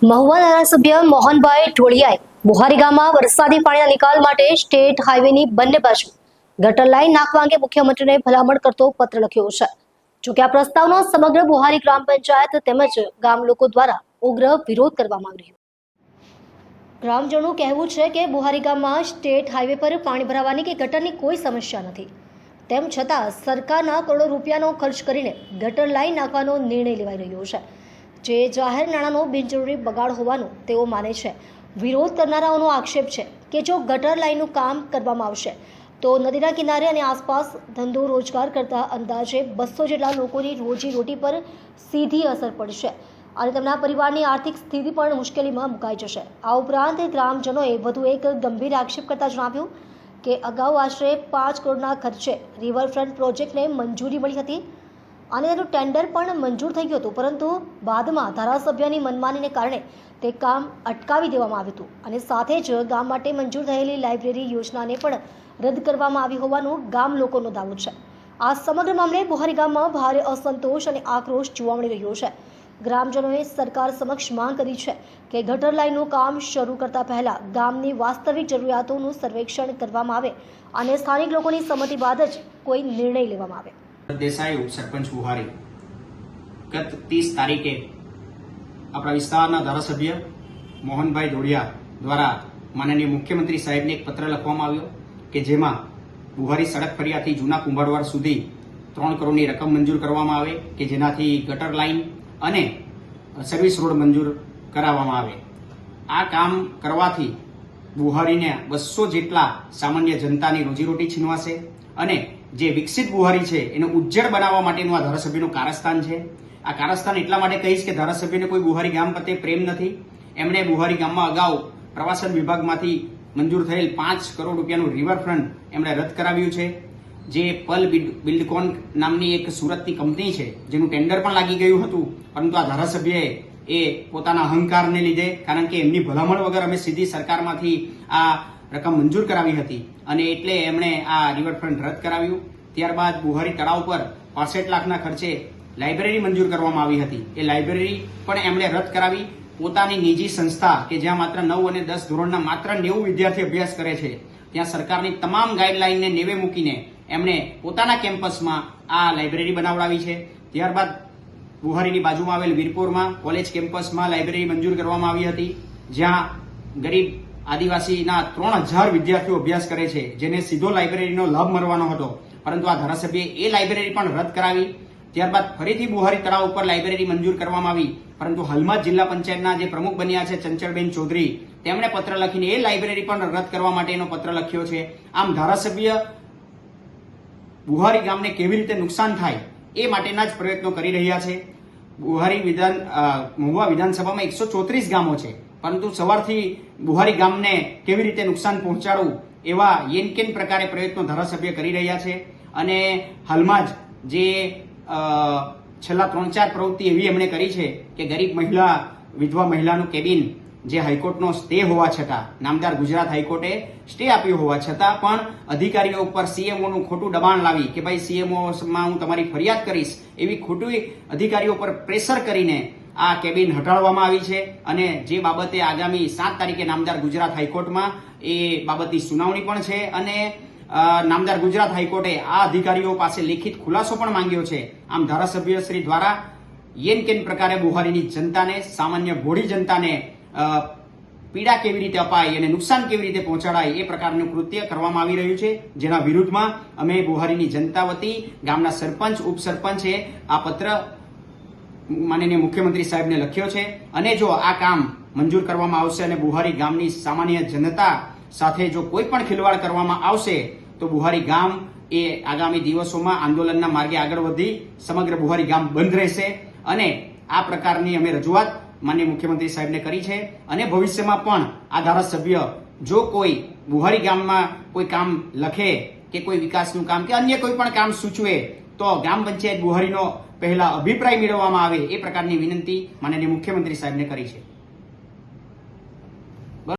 મહુવા ધારાસભ્ય મોહનભાઈ ઢોળિયાએ બુહારી ગામમાં વરસાદી પાણીના નિકાલ માટે સ્ટેટ હાઈવેની બંને બાજુ ગટર લાઈન નાખવા અંગે મુખ્યમંત્રીને ભલામણ કરતો પત્ર લખ્યો છે. જોકે આ પ્રસ્તાવનો સમગ્ર બુહારી ગ્રામ પંચાયત તેમજ ગામ લોકો દ્વારા ઉગ્ર વિરોધ કરવામાં આવી રહ્યો. ગ્રામજનોનું કહેવું છે કે બુહારી ગામમાં સ્ટેટ હાઈવે પર પાણી ભરાવાની કે ગટરની કોઈ સમસ્યા નથી. તેમ છતાં સરકારના કરોડો રૂપિયાનો ખર્ચ કરીને ગટર લાઈન નાખવાનો નિર્ણય લેવાઈ રહ્યો છે, જે જાહેર નાણાંનો બિનજરૂરી બગાડ હોવાનું તેઓ માને છે. વિરોધ કરનારાઓનો આક્ષેપ છે કે જો ગટર લાઈનનું કામ કરવામાં આવશે તો નદીના કિનારે અને આસપાસ ધંધો રોજગાર કરતા અંદાજે 200 જેટલા લોકોની રોજીરોટી પર સીધી અસર પડશે અને તેમના પરિવારની આર્થિક સ્થિતિ પણ મુશ્કેલીમાં મુકાઈ જશે. આ ઉપરાંત ગ્રામજનોએ વધુ એક ગંભીર આક્ષેપ કરતા જણાવ્યું કે અગાઉ આશરે 5 કરોડના ખર્ચે રિવરફ્રન્ટ પ્રોજેક્ટને મંજૂરી મળી હતી અને તેનું ટેન્ડર પણ મંજૂર થઈ ગયું હતું, પરંતુ બાદમાં ધારાસભ્યની મનમાનીને કારણે તે કામ અટકાવી દેવામાં આવ્યું હતું અને સાથે જ ગામ માટે મંજૂર થયેલી લાઇબ્રેરી યોજનાને પણ રદ કરવામાં આવી હોવાનું ગામ લોકોનો દાવો છે. આ સમગ્ર મામલે બુહારી ગામમાં ભારે અસંતોષ અને આક્રોશ જોવા મળી રહ્યો છે. ગ્રામજનોએ સરકાર સમક્ષ માંગ કરી છે કે ગટર લાઇનનું કામ શરૂ કરતા પહેલા ગામની વાસ્તવિક જરૂરિયાતોનું સર્વેક્ષણ કરવામાં આવે અને સ્થાનિક લોકોની સંમતિ બાદ જ કોઈ નિર્ણય લેવામાં આવે. દેસાઈ સરપંચ બુહારી ગત 30 તારીખે આપણા વિસ્તારના ધારાસભ્ય મોહનભાઈ ઢોળિયા દ્વારા માનનીય મુખ્યમંત્રી સાહેબને એક પત્ર લખવામાં આવ્યો કે જેમાં બુહારી સડક ફળિયાથી જૂના કુંભારવાડ સુધી 3 કરોડની રકમ મંજૂર કરવામાં આવે કે જેનાથી ગટર લાઇન અને સર્વિસ રોડ મંજૂર કરાવવામાં આવે. આ કામ કરવાથી બુહારીને 200 જેટલા સામાન્ય જનતાની રોજીરોટી છીનવાશે અને જે વિકસિત બુહારી છે એને ઉજ્જડ બનાવવા માટેનું આ ધારાસભ્યનું કારસ્તાન છે. આ કારસ્તાન એટલા માટે કહીશ કે ધારાસભ્યને કોઈ બુહારી ગામ પ્રત્યે પ્રેમ નથી. એમણે બુહારી ગામમાં અગાઉ પ્રવાસન વિભાગમાંથી મંજૂર થયેલ 5 કરોડ રૂપિયાનું રિવરફ્રન્ટ એમણે રદ કરાવ્યું છે. જે પલ બિલ્ડકોન નામની એક સુરતની કંપની છે જેનું ટેન્ડર પણ લાગી ગયું હતું, પરંતુ આ ધારાસભ્યએ એ પોતાના અહંકારને લીધે, કારણ કે એમની ભલામણ વગર અમે સીધી સરકારમાંથી આ રકમ મંજૂર કરાવી હતી અને એટલે એમણે આ રિવરફ્રન્ટ રદ કરાવ્યું. ત્યારબાદ બુહારી તળાવ પર 65 લાખના ખર્ચે લાઇબ્રેરી મંજૂર કરવામાં આવી હતી. એ લાઇબ્રેરી પણ એમણે રદ કરાવી. પોતાની નિજી સંસ્થા કે જ્યાં માત્ર 9 અને 10 ધોરણના માત્ર 90 વિદ્યાર્થી અભ્યાસ કરે છે, ત્યાં સરકારની તમામ ગાઈડલાઈનને નેવે મૂકીને એમણે પોતાના કેમ્પસમાં આ લાઇબ્રેરી બનાવડાવી છે. ત્યારબાદ બુહારીની બાજુમાં આવેલ વીરપુરમાં કોલેજ કેમ્પસમાં લાઇબ્રેરી મંજૂર કરવામાં આવી હતી, જ્યાં ગરીબ આદિવાસીના 3000 વિદ્યાર્થીઓ અભ્યાસ કરે છે, જેને સીધો લાઇબ્રેરીનો લાભ મળવાનો હતો, પરંતુ આ ધારાસભ્યએ એ લાઇબ્રેરી પણ રદ કરાવી. ત્યારબાદ ફરીથી બુહારી તળાવ ઉપર લાઇબ્રેરી મંજૂર કરવામાં આવી, પરંતુ હાલમાં જિલ્લા પંચાયતના જે પ્રમુખ બન્યા છે ચંચળબેન ચૌધરી, તેમણે પત્ર લખીને એ લાઇબ્રેરી પણ રદ કરવા માટેનો પત્ર લખ્યો છે. આમ ધારાસભ્ય બુહારી ગામને કેવી રીતે નુકસાન થાય એ માટેના જ પ્રયત્નો કરી રહ્યા છે. મહુવા વિધાનસભામાં 134 ગામો છે, પરંતુ સવારથી બુહારી ગામને કેવી રીતે નુકસાન પહોંચાડવું એવા યેનકેન પ્રકારે પ્રયત્નો ધારાસભ્ય કરી રહ્યા છે. અને હાલમાં જ જે છેલ્લા 3-4 પ્રવૃત્તિ એવી એમણે કરી છે કે ગરીબ મહિલા, વિધવા મહિલાનું કેબિન, જે હાઈકોર્ટનો સ્ટે હોવા છતાં, નામદાર ગુજરાત હાઈકોર્ટે સ્ટે આપ્યો હોવા છતાં પણ અધિકારીઓ ઉપર સીએમઓનું ખોટું દબાણ લાવી કે ભાઈ સીએમઓમાં હું તમારી ફરિયાદ કરીશ એવી ખોટી અધિકારીઓ પર પ્રેશર કરીને આ કેબિન હટાડવામાં આવી છે. અને જે બાબતે આગામી 7 તારીખે નામદાર ગુજરાત હાઈકોર્ટમાં એ બાબતની સુનાવણી પણ છે અને નામદાર ગુજરાત હાઈકોર્ટે આ અધિકારીઓ પાસે લેખિત ખુલાસો પણ માંગ્યો છે. આમ ધારાસભ્ય શ્રી દ્વારા યેનકેન પ્રકારે બુહારીની જનતાને, સામાન્ય ભોળી જનતાને પીડા કેવી રીતે અપાય અને નુકસાન કેવી રીતે પહોંચાડાય એ પ્રકારનું કૃત્ય કરવામાં આવી રહ્યું છે, જેના વિરુદ્ધમાં અમે બુહારીની જનતા વતી ગામના સરપંચ, ઉપસરપંચે આ પત્ર માનનીય મુખ્યમંત્રી સાહેબને લખ્યો છે. અને જો આ કામ મંજૂર કરવામાં આવશે અને બુહારી ગામની સામાન્ય જનતા સાથે જો કોઈ પણ ખિલવાડ કરવામાં આવશે તો બુહારી ગામ એ આગામી દિવસોમાં આંદોલનના માર્ગે આગળ વધી સમગ્ર બુહારી ગામ બંધ રહેશે. અને આ પ્રકારની અમે રજૂઆત માનનીય મુખ્યમંત્રી સાહેબને કરી છે. અને ભવિષ્યમાં પણ આ ધારાસભ્ય જો કોઈ બુહારી ગામમાં કોઈ કામ લખે કે કોઈ વિકાસનું કામ કે અન્ય કોઈ પણ કામ સૂચવે તો ગ્રામ પંચાયત બુહારીનો પહેલા અભિપ્રાય મેળવવામાં આવે એ પ્રકારની વિનંતી માનનીય મુખ્યમંત્રી સાહેબને કરી છે.